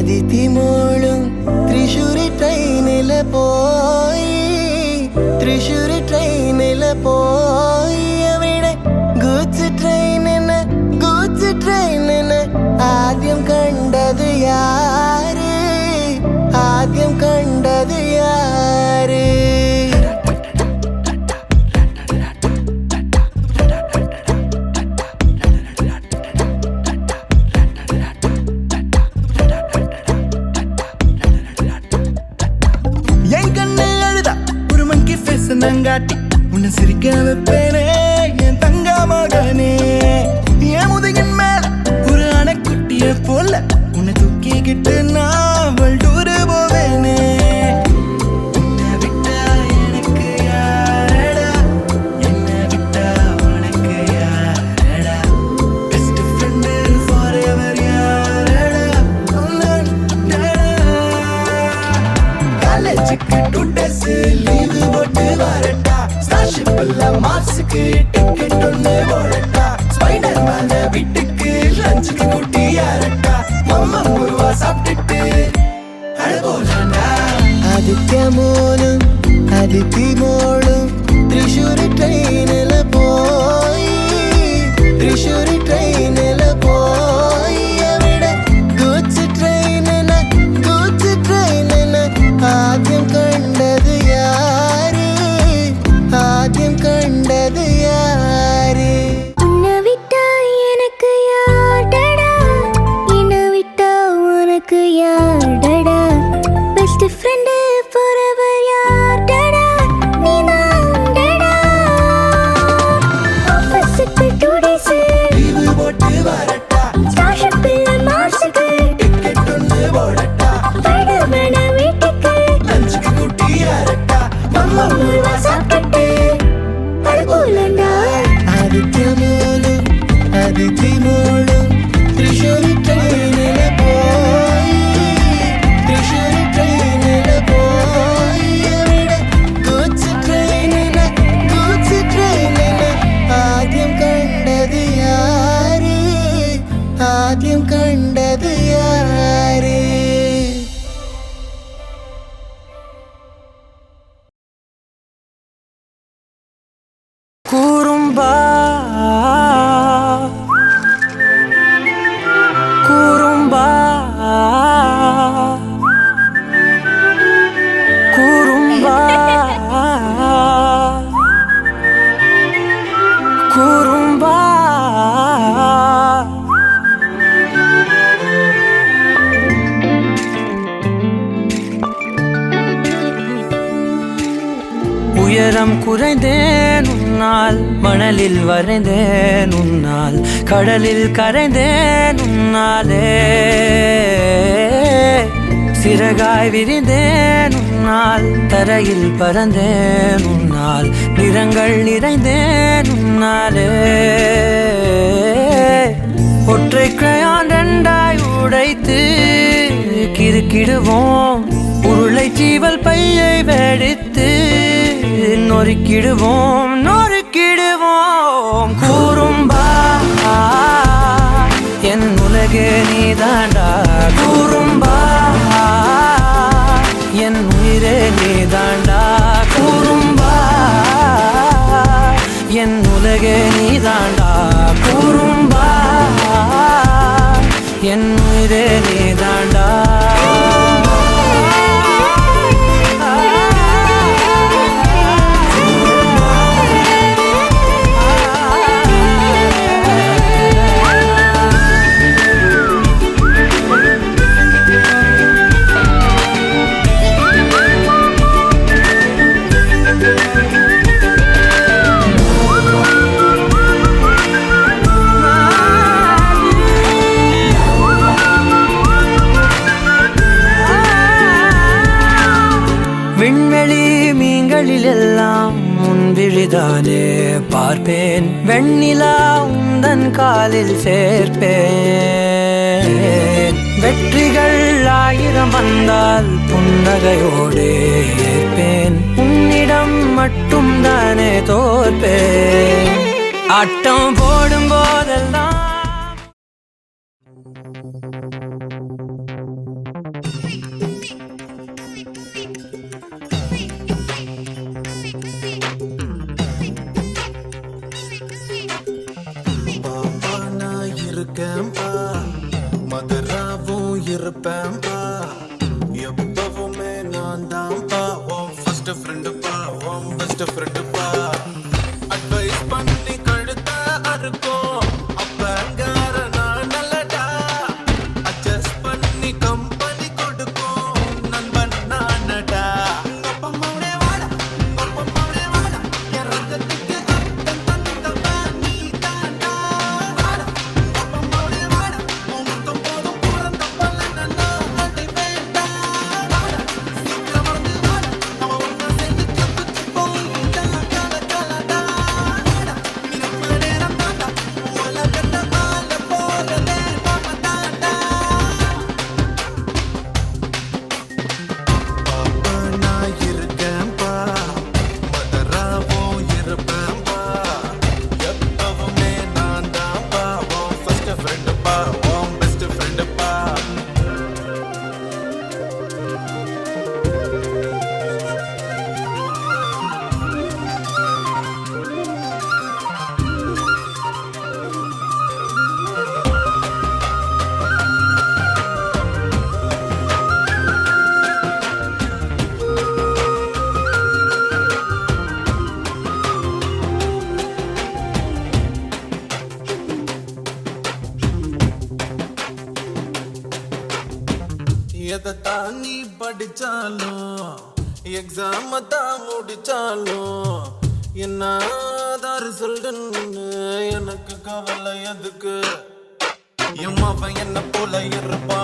அதித்தி மோளும் त्रिशूरी ट्रेनिल போய் त्रिशूरी ट्रेनिल போய் അവിടെ ഗൂഡ്സ് ട്രെയിനിന് ആദ്യം കണ്ടത് യാര് ആദ്യം കണ്ടത് യാര് நங்காட்டி உன்னை சிரிக்க வைப்பேனே என் தங்க மகனே என் முதுகின் மேல ஒரு அணைக்குட்டிய போல உன்னை தூக்கிக்கிட்டு நான் வல்டூரு போவேனே உன்னை விட்டா எனக்கு யாரடா என்னை விட்டா உனக்கு யாரடா பெஸ்ட் ஃப்ரெண்டு ஃபாரெவர் யாரடா காலேஜுக்கு 2 days லீவு போட்டு வரட்டா ஸ்டார்ஷிப்ல மார்ஸுக்கு டிக்கெட் ஒன்று போடட்டா ஸ்பைடர்மேன் வீட்டுக்கு லஞ்சுக்கு கூட்டி யாரட்டா மம்மா முருவா சாப்பிட்டுட்டு அழகோலாண்டா அதித்தி மோளும் त्रिशूरी ट्रेनिल போய் त्रिशूरी ट्रेनिल போய் അവിടെ ഗൂഡ്സ് ട്രെയിനിന് ആദ്യം കണ്ടത് യാര് ആദ്യം കണ്ടത് യാര് உன்னை விட்டா எனக்கு யார்டா என்னை விட்டா உனக்கு யார்டா பெஸ்ட் ஃப்ரெண்டு forever யார்டா நீதான்டா ஆஃபீஸுக்கு 2 days லீவு போட்டு வரட்டா ஸ்டார்ஷிப்ல மார்ஸுக்கு டிக்கெட் ஒன்று போடட்டா ஸ்பைடர்மேன் வீட்டுக்கு லஞ்சுக்கு கூட்டி யாரட்டா மம்மா முருவா சாப்பிட்டுட்டு அழகோலாண்டா அதித்தி மோளும் त्रिशूरी ट्रेनिल போய் त्रिशूरी ट्रेनिल போய் അവിടെ ഗൂഡ്സ് ട്രെയിനിന് ആദ്യം കണ്ടത് യാര് ആദ്യം കണ്ടത് യാര് குறும்பா குறும்பா குறும்பா குறும்பா உயரம் குறைந்தேன் உன்னால் மணலில் வரைந்தேன் உன்னால் கடலில் கரைந்தேன் உன்னாலே சிறகாய் விரிந்தேன் உன்னால் தரையில் பறந்தேன் உன்னால் நிறங்கள் நிறைந்தேன் உன்னாலே ஒற்றை கிரையான் 2ஆய் உடைத்து கிறுக்கிடுவோம் உருளை சீவல் பையை வெடித்து நொறுக்கிடுவோம் கூறும்பா என் உலகே நீதாண்டா கூறும்பா என் உயிரே நீதாண்டா கூறும்பா என் உலகே நீதாண்டா கூறும்பா என் உயிரே நீதாண்டா விண்வெளி மீன்களிலெல்லாம் முன்விழிதானே பார்ப்பேன் வெண்ணிலா உந்தன் காலில் சேர்ப்பேன் வெற்றிகள் 1000 வந்தால் புன்னகையோடு ஏற்பேன் உன்னிடம் மட்டும் தானே தோற்பேன் ஆட்டம் போடும் போதெல்லாம் இருப்பேன்பா எப்பவுமே நான் தான்ப்பா உன் ஃபர்ஸ்ட் ஃப்ரெண்டுப்பா உன் பெஸ்ட் ஃப்ரெண்டுப்பா அட்வைஸ் பண்ணி கழுத்த அறுக்கும் அப்பங்கார நான் நல்லடா அட்ஜஸ்ட் பண்ணி கம்பெனி கொடுக்கும் நண்பன் நானடா அப்பம்மாவே வாடா அப்பம்மாவே வாடா இறங்கத்துக்கு அர்த்தம் தந்தவா நீ தாண்டா வாடா அப்பம்மாவே வாடா உனக்கும் போதும் பிறந்த பலன் நான் அதை வேண்டாம் வாடா சீக்கிரம் வந்து வாடா நம்ம ஒண்ணா சேர்ந்து கிளப்புக்கு போயிட்டா கலக்கலடா வாடா நீ நம்ம நேரம் தாண்டா உலகத்தை ஆள போறதே நாம தாண்டா பாப்பா நான் இருக்கேன்பா மதராவும் இருப்பேன்பா எப்பவுமே நான் தான்ப்பா உன் ஃபர்ஸ்ட் ஃப்ரெண்டுப்பா உன் பெஸ்ட் ஃப்ரெண்டுப்பா எதைத்தான் நீ படிச்சாலும் எக்ஸாம தான் முடிச்சாலும் என்னதான் ரிசல்ட்னு எனக்கு கவலை எதுக்கு என் அவன் என்ன போல இருப்பான்